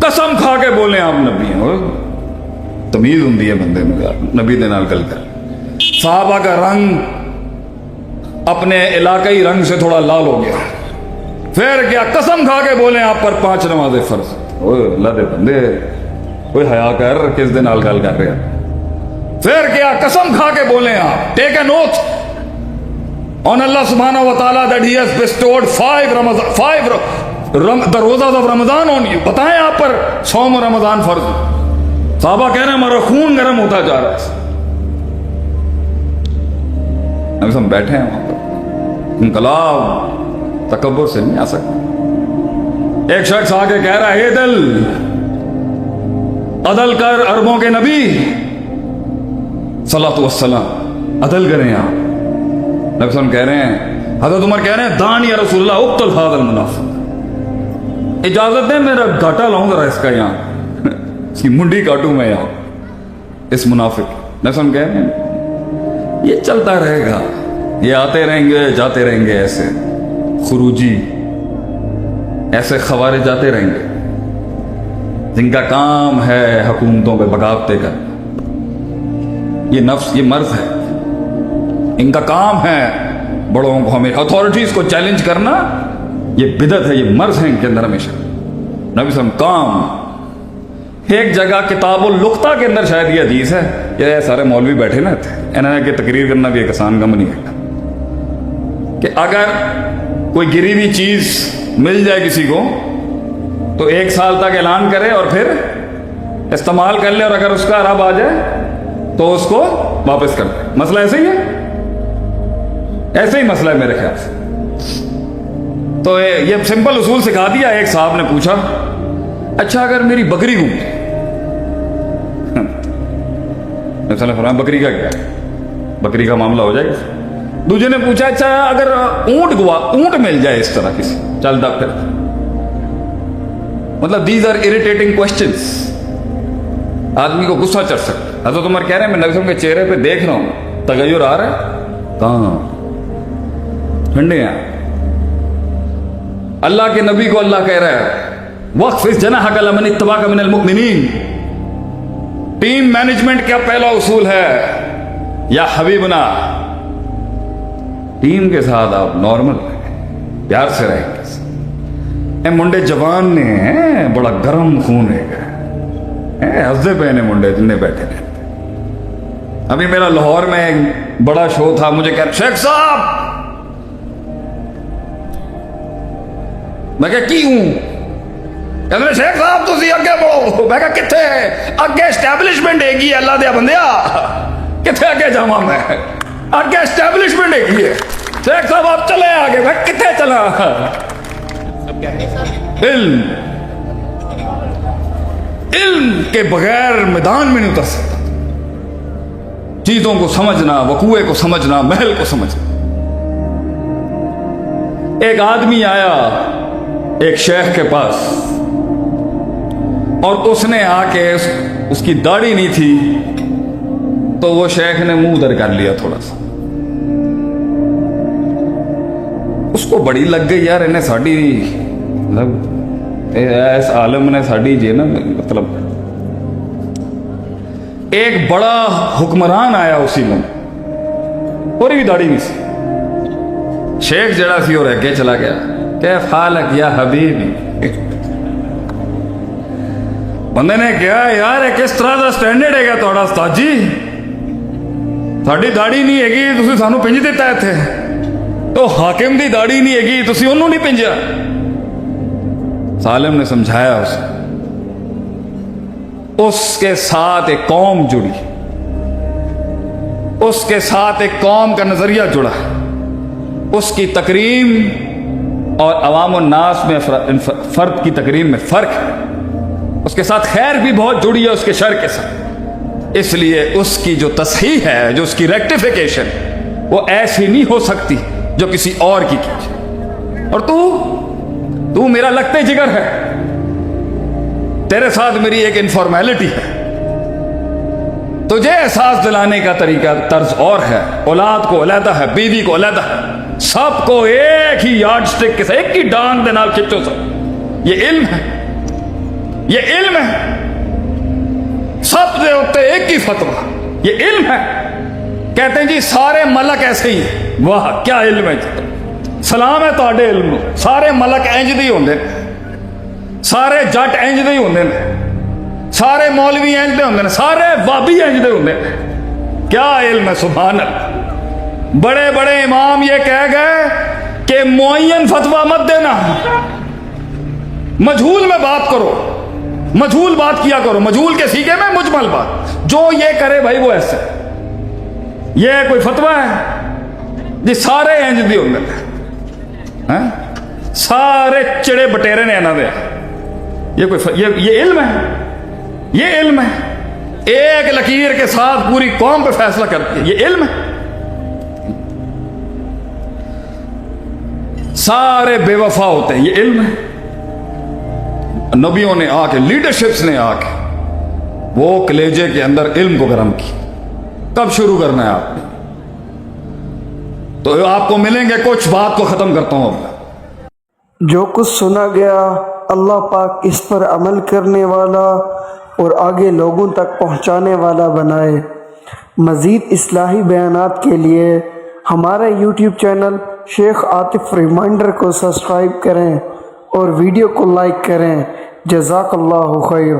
قسم کھا کے بولیں آپ نبی ہیں. تمیز ہوں بندے میں نبی دے نال گل کر. صحابہ کا رنگ اپنے علاقائی رنگ سے تھوڑا لال ہو گیا. پھر کیا قسم کھا کے بولیں آپ پر 5 نمازیں فرض. اللہ دے بندے کوئی حیا کر, کس دے نال گل کر رہے ہیں. پھر کیا قسم کھا کے بولیں آپ, take a note on Allah subhanahu wa ta'ala that he has bestowed 5 the rosas of Ramadan on you. بتائیں آپ پر صوم و رمضان فرض. صحابہ کہہ رہے ہیں ہمارا خون گرم ہوتا جا رہا ہے. ابھی ہم بیٹھے ہیں وہاں پر, انقلاب تکبر سے نہیں آ سکتا. ایک شخص آگے کہہ رہا ہے, اے دل عدل کر عربوں کے نبی صلاۃ والسلام, عدل کریں آپ. نبی صلی اللہ علیہ وسلم کہہ رہے ہیں, حضرت عمر کہہ رہے ہیں, دان یا رسول اللہ اقتل هذا المنافق, اجازت دیں میرا گھاٹا لاؤں ذرا اس کا, یہاں اس کی منڈی کاٹوں میں یہاں اس منافق. نبی صلی اللہ علیہ وسلم کہہ رہے ہیں یہ چلتا رہے گا, یہ آتے رہیں گے جاتے رہیں گے, ایسے خروجی ایسے خوارج جاتے رہیں گے جن کا کام ہے حکومتوں پہ بغاوتیں کرنا. یہ نفس, یہ مرض ہے, ان کا کام ہے بڑوں کو, ہمیں اتھارٹیز کو چیلنج کرنا. یہ بدعت ہے, یہ مرض ہے ان کے اندر ہمیشہ. نبی صلی اللہ علیہ وسلم کام. ایک جگہ کتاب اللقطہ کے اندر شاید یہ حدیث ہے, یہ سارے مولوی بیٹھے نا تھے, انہوں نے کہ تقریر کرنا بھی ایک آسان کام نہیں ہے, کہ اگر کوئی گری ہوئی چیز مل جائے کسی کو تو 1 سال تک اعلان کرے اور پھر استعمال کر لے, اور اگر اس کا عرب آ جائے تو اس کو واپس کر دے. مسئلہ ایسے ہی ہے, ایسے ہی مسئلہ ہے میرے خیال سے. تو یہ سمپل اصول سکھا دیا. ایک صاحب نے پوچھا, اچھا اگر میری بکری گم گئی, بکری کا کیا, بکری کا معاملہ ہو جائے گا. دوسرے نے پوچھا, اچھا اگر اونٹ مل جائے اس طرح کسی چلتا پھرتا. مطلب دیز آر اریٹیٹنگ کوشچنس, آدمی کو غصہ چڑھ سکتا. حضرت عمر کہہ رہے ہیں میں نبی کے چہرے پہ دیکھ رہا ہوں تغیر آ رہا ہے, کہاں ٹھنڈے ہیں. اللہ کے نبی کو اللہ کہہ رہا ہے وَخْفِضْ جَنَاحَكَ لَمَنِ اتَّبَعَكَ مِنَ الْمُؤْمِنِينَ. ٹیم مینجمنٹ کا پہلا اصول ہے یا حبیبنا, ٹیم کے ساتھ آپ نارمل رہیں, پیار سے رہیں گے. اے منڈے جوان نے بڑا گرم خون ہے, ہنستے پہ نے منڈے جن بیٹھے رہتے. ابھی میرا لاہور میں ایک بڑا شو تھا, مجھے کہہ شیخ صاحب, میں کہا کی ہوں, کہتے شیخ صاحب تسی اگے بڑھو. میں کہا کتھے اگے اسٹیبلشمنٹ ہے گی, اللہ دیا بندیا کتھے اگے جاواں میں, اگے اسٹیبلشمنٹ ہے گی. شیخ صاحب آپ چلے آگے. میں کتھے چلا, علم کے بغیر میدان میں نہیں اتر سکتا. چیزوں کو سمجھنا, وقوعے کو سمجھنا, محل کو سمجھنا. ایک آدمی آیا ایک شیخ کے پاس, اور اس نے آ کے اس کی داڑھی نہیں تھی تو وہ شیخ نے منہ در کر لیا تھوڑا سا. اس کو بڑی لگ گئی, یار انہیں ساڑی مطلب اس عالم نے ساڑی جی نا, مطلب ایک بڑا حکمران آیا اسی میں, اور بھی داڑھی نہیں سی. شیخ جڑا سی اور اگے چلا گیا, کیف حالک یا حبیبی. بندے نے کہا یار کس طرح کا سٹینڈرڈ ہے گا تھوڑا استاد جی, ساڑی داڑھی نہیں ہے گی تسی سانو پنج دیتا ہے تھے, تو حاکم دی داڑھی نہیں ہے گی تسی انہوں نہیں پنجیا. سالم نے سمجھایا اسے. اس کے ساتھ ایک قوم جڑی, اس کے ساتھ ایک قوم کا نظریہ جڑا. اس کی تکریم اور عوام الناس میں فرد کی تکریم میں فرق ہے. اس کے ساتھ خیر بھی بہت جڑی ہے اس کے شر کے ساتھ. اس لیے اس کی جو تصحیح ہے, جو اس کی ریکٹیفیکیشن, وہ ایسی نہیں ہو سکتی جو کسی اور کی کی. اور تو میرا لگتے جگر ہے, تیرے ساتھ میری ایک انفارمیلٹی ہے. تجھے احساس دلانے کا طریقہ طرز اور ہے, اولاد کو علیحدہ ہے, بیوی کو علیحدہ ہے, سب کو ایک ہی یارڈ سٹک کے ساتھ ایک ہی ڈانگ دے نال کھچو سب. یہ علم ہے, یہ علم ہے. سب دے ہوتے ایک ہی فتویٰ, یہ علم ہے. کہتے ہیں جی سارے ملک ایسے ہی ہیں. واہ کیا علم ہے. سلام ہے تہاڈے علم نو. سارے ملک انج دے ہوندے, سارے جٹ انج دے ہوندے, سارے مولوی انج دے ہوندے, سارے وابی انج دے ہوندے. کیا علم ہے, سبحان اللہ. بڑے بڑے امام یہ کہہ گئے کہ معین فتویٰ مت دینا, مجہول میں بات کرو, مجہول بات کیا کرو, مجہول کے سیغے میں مجمل بات. جو یہ کرے بھائی وہ ایسے, یہ کوئی فتویٰ ہے جی سارے انج دی ہوندے, سارے چڑے بٹیرے نے انہاں دے. یہ کوئی یہ علم ہے, یہ علم ہے. ایک لکیر کے ساتھ پوری قوم پہ فیصلہ کرتی ہے, یہ علم ہے. سارے بے وفا ہوتے ہیں, یہ علم ہے. نبیوں نے آ کے, لیڈرشپس نے آ کے وہ کلیجے کے اندر علم کو گرم کی. کب شروع کرنا ہے آپ نے؟ تو آپ کو ملیں گے کچھ. بات کو ختم کرتا ہوں اب. جو کچھ سنا گیا اللہ پاک اس پر عمل کرنے والا اور آگے لوگوں تک پہنچانے والا بنائے. مزید اصلاحی بیانات کے لیے ہمارا یوٹیوب چینل شیخ عاطف ریمائنڈر کو سبسکرائب کریں اور ویڈیو کو لائک کریں. جزاک اللہ خیر.